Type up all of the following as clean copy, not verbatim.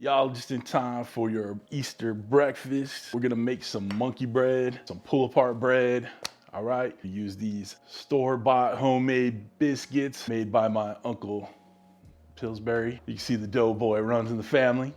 Y'all just in time for your Easter breakfast. We're gonna make some monkey bread, some pull-apart bread. All right, we use these store-bought homemade biscuits made by my uncle Pillsbury. You can see the doughboy runs in the family.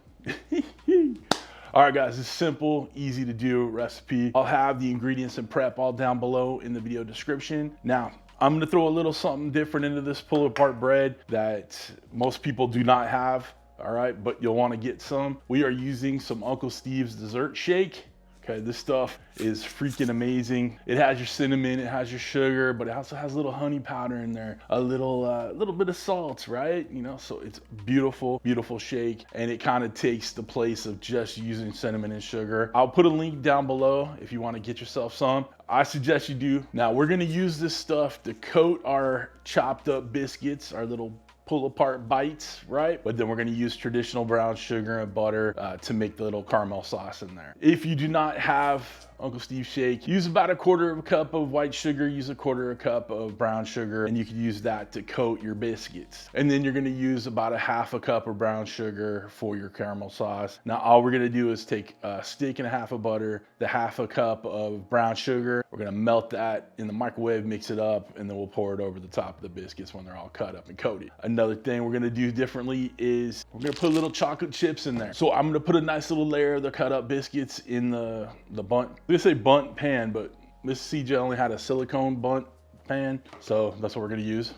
All right, guys, it's simple, easy to do recipe. I'll have the ingredients and prep all down below in the video description. Now, I'm gonna throw a little something different into this pull-apart bread that most people do not have. All right, but you'll want to get some. We are using some Uncle Steve's dessert shake. Okay, this stuff is freaking amazing. It has your cinnamon, it has your sugar, but it also has a little honey powder in there, a little bit of salt, right? You know, so it's beautiful, beautiful shake, and it kind of takes the place of just using cinnamon and sugar. I'll put a link down below if you want to get yourself some. I suggest you do. Now we're gonna use this stuff to coat our chopped up biscuits, our little pull apart bites, right? But then we're gonna use traditional brown sugar and butter to make the little caramel sauce in there. If you do not have Uncle Steve's shake, use about 1/4 cup of white sugar, use 1/4 cup of brown sugar, and you can use that to coat your biscuits. And then you're gonna use about 1/2 cup of brown sugar for your caramel sauce. Now, all we're gonna do is take a stick and 1/2 of butter, the 1/2 cup of brown sugar. We're gonna melt that in the microwave, mix it up, and then we'll pour it over the top of the biscuits when they're all cut up and coated. Another thing we're gonna do differently is we're gonna put little chocolate chips in there. So I'm gonna put a nice little layer of the cut up biscuits in the Bundt. I'm gonna say Bundt pan, but Miss CJ only had a silicone Bundt pan, so that's what we're gonna use.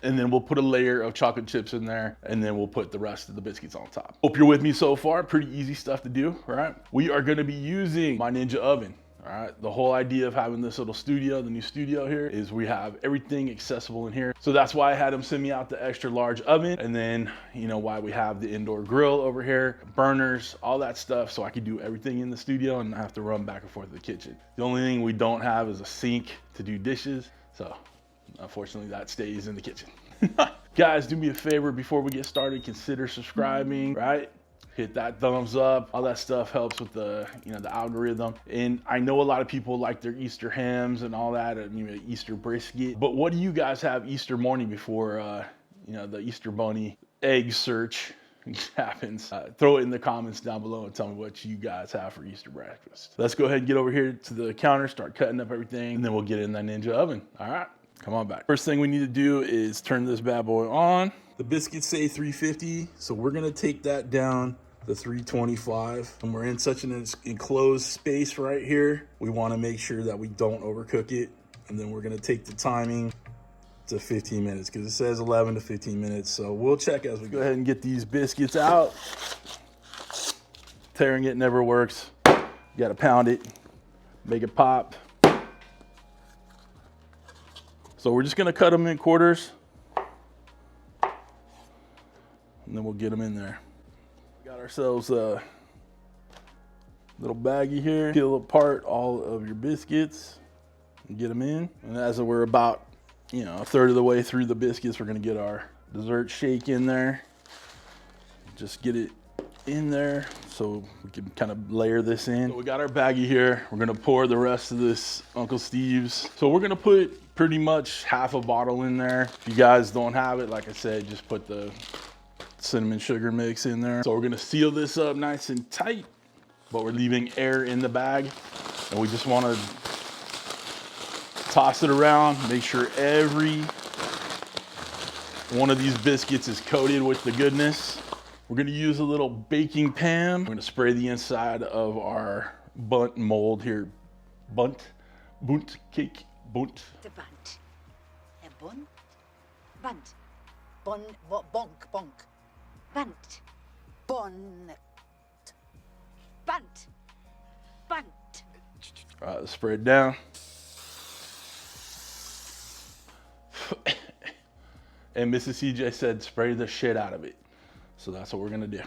And then we'll put a layer of chocolate chips in there, and then we'll put the rest of the biscuits on top. Hope you're with me so far. Pretty easy stuff to do, right? We are gonna be using my Ninja oven. All right, the whole idea of having this little studio, the new studio here, is we have everything accessible in here. So that's why I had him send me out the extra large oven, and then, you know, why we have the indoor grill over here, burners, all that stuff, so I could do everything in the studio and not have to run back and forth to the kitchen. The only thing we don't have is a sink to do dishes, so unfortunately that stays in the kitchen. Guys, do me a favor before we get started, consider subscribing, right? Hit that thumbs up. All that stuff helps with the, you know, the algorithm. And I know a lot of people like their Easter hams and all that, and, you know, Easter brisket. But what do you guys have Easter morning before, you know, the Easter bunny egg search happens? Throw it in the comments down below and tell me what you guys have for Easter breakfast. Let's go ahead and get over here to the counter, start cutting up everything, and then we'll get in that Ninja oven. All right, come on back. First thing we need to do is turn this bad boy on. The biscuits say 350, so we're gonna take that down to 325. And we're in such an enclosed space right here. We wanna make sure that we don't overcook it. And then we're gonna take the timing to 15 minutes because it says 11 to 15 minutes. So we'll check as we go ahead and get these biscuits out. Tearing it never works. You gotta pound it, make it pop. So we're just gonna cut them in quarters, and then we'll get them in there. Got ourselves a little baggie here. Peel apart all of your biscuits and get them in. And as we're about, you know, 1/3 of the way through the biscuits, we're gonna get our dessert shake in there. Just get it in there so we can kind of layer this in. So we got our baggie here. We're gonna pour the rest of this Uncle Steve's. So we're gonna put pretty much 1/2 bottle in there. If you guys don't have it, like I said, just put the cinnamon sugar mix in there. So we're gonna seal this up nice and tight, but we're leaving air in the bag. And we just wanna toss it around, make sure every one of these biscuits is coated with the goodness. We're gonna use a little baking pan. We're gonna spray the inside of our Bundt mold here. Bundt cake, Bundt. The Bundt. A Bundt? Bundt. Bonk. Bundt. Bundt. All right, let's spray it down. And Mrs. CJ said spray the shit out of it. So that's what we're gonna do.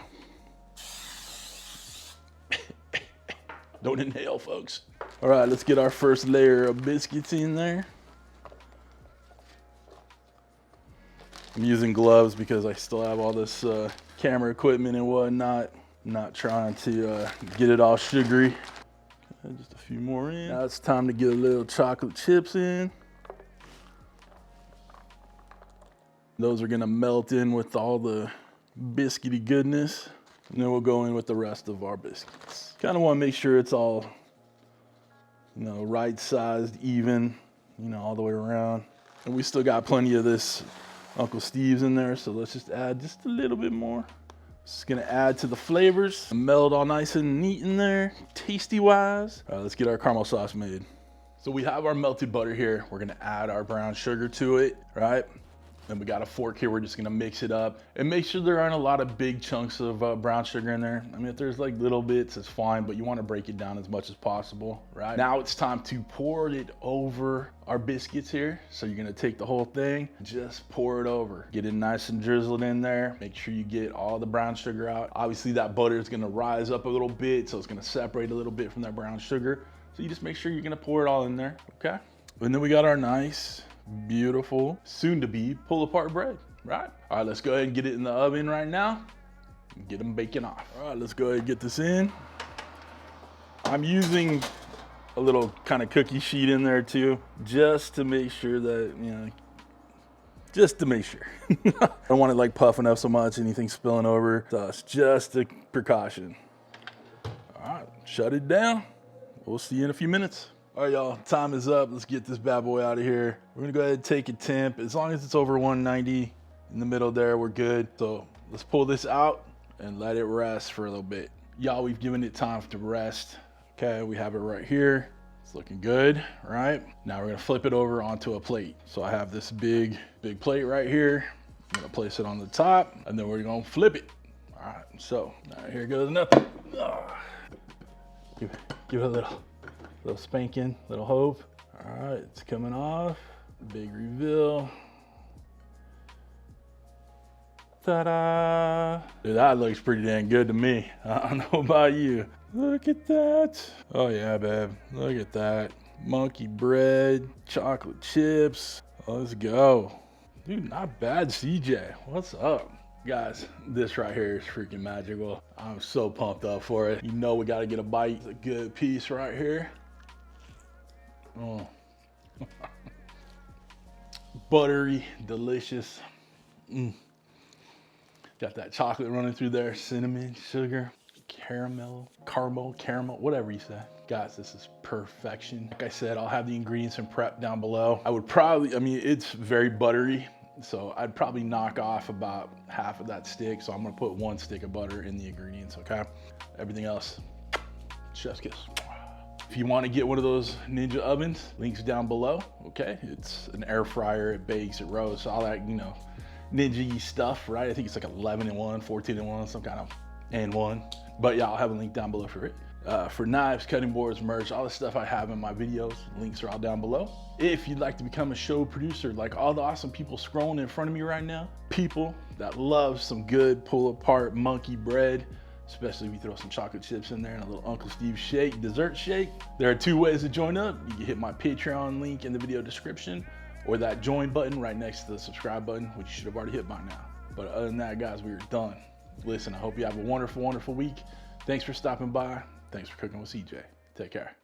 Don't inhale, folks. All right, let's get our first layer of biscuits in there. I'm using gloves because I still have all this camera equipment and whatnot. I'm not trying to get it all sugary. Okay, just a few more in. Now it's time to get a little chocolate chips in. Those are gonna melt in with all the biscuity goodness. And then we'll go in with the rest of our biscuits. Kind of want to make sure it's all, you know, right sized, even, you know, all the way around. And we still got plenty of this Uncle Steve's in there, so let's just add just a little bit more. It's gonna add to the flavors, meld all nice and neat in there, tasty wise. All right, let's get our caramel sauce made. So we have our melted butter here. We're gonna add our brown sugar to it, right? Then we got a fork here. We're just gonna mix it up and make sure there aren't a lot of big chunks of brown sugar in there. I mean, if there's like little bits, it's fine, but you wanna break it down as much as possible, right? Now it's time to pour it over our biscuits here. So you're gonna take the whole thing, just pour it over. Get it nice and drizzled in there. Make sure you get all the brown sugar out. Obviously that butter is gonna rise up a little bit, so it's gonna separate a little bit from that brown sugar. So you just make sure you're gonna pour it all in there, okay? And then we got our nice, beautiful, soon-to-be pull-apart bread, right? All right, let's go ahead and get it in the oven right now and get them baking off. All right, let's go ahead and get this in. I'm using a little kind of cookie sheet in there too, just to make sure that, you know, just to make sure. I don't want it like puffing up so much, anything spilling over. So it's just a precaution. All right, shut it down. We'll see you in a few minutes. All right, y'all, time is up. Let's get this bad boy out of here. We're gonna go ahead and take a temp. As long as it's over 190 in the middle there, we're good. So let's pull this out and let it rest for a little bit. Y'all, we've given it time to rest. Okay, we have it right here. It's looking good, right? Now we're gonna flip it over onto a plate. So I have this big plate right here. I'm gonna place it on the top and then we're gonna flip it. All right, so here goes nothing. Give it a little spanking, little hope. All right, it's coming off. Big reveal. Ta-da! Dude, that looks pretty dang good to me. I don't know about you. Look at that. Oh yeah, babe. Look at that. Monkey bread, chocolate chips. Let's go. Dude, not bad, CJ. What's up? Guys, this right here is freaking magical. I'm so pumped up for it. You know we gotta get a bite. It's a good piece right here. Oh. Buttery, delicious. Got that chocolate running through there, cinnamon, sugar, caramel, whatever you say. Guys, this is perfection. Like I said, I'll have the ingredients and prep down below. I would probably, I mean, it's very buttery, so I'd probably knock off about half of that stick. So I'm gonna put 1 stick of butter in the ingredients, okay? Everything else, chef's kiss. If you want to get one of those Ninja ovens, links down below, okay? It's an air fryer, it bakes, it roasts, all that, you know, Ninja-y stuff, right? I think it's like 11-in-1, 14-in-1, some kind of and-one. But yeah, I'll have a link down below for it. For knives, cutting boards, merch, all the stuff I have in my videos, links are all down below. If you'd like to become a show producer, like all the awesome people scrolling in front of me right now, people that love some good pull-apart monkey bread, especially if you throw some chocolate chips in there and a little Uncle Steve shake, dessert shake. There are 2 ways to join up. You can hit my Patreon link in the video description or that join button right next to the subscribe button, which you should have already hit by now. But other than that, guys, we are done. Listen, I hope you have a wonderful, wonderful week. Thanks for stopping by. Thanks for cooking with CJ. Take care.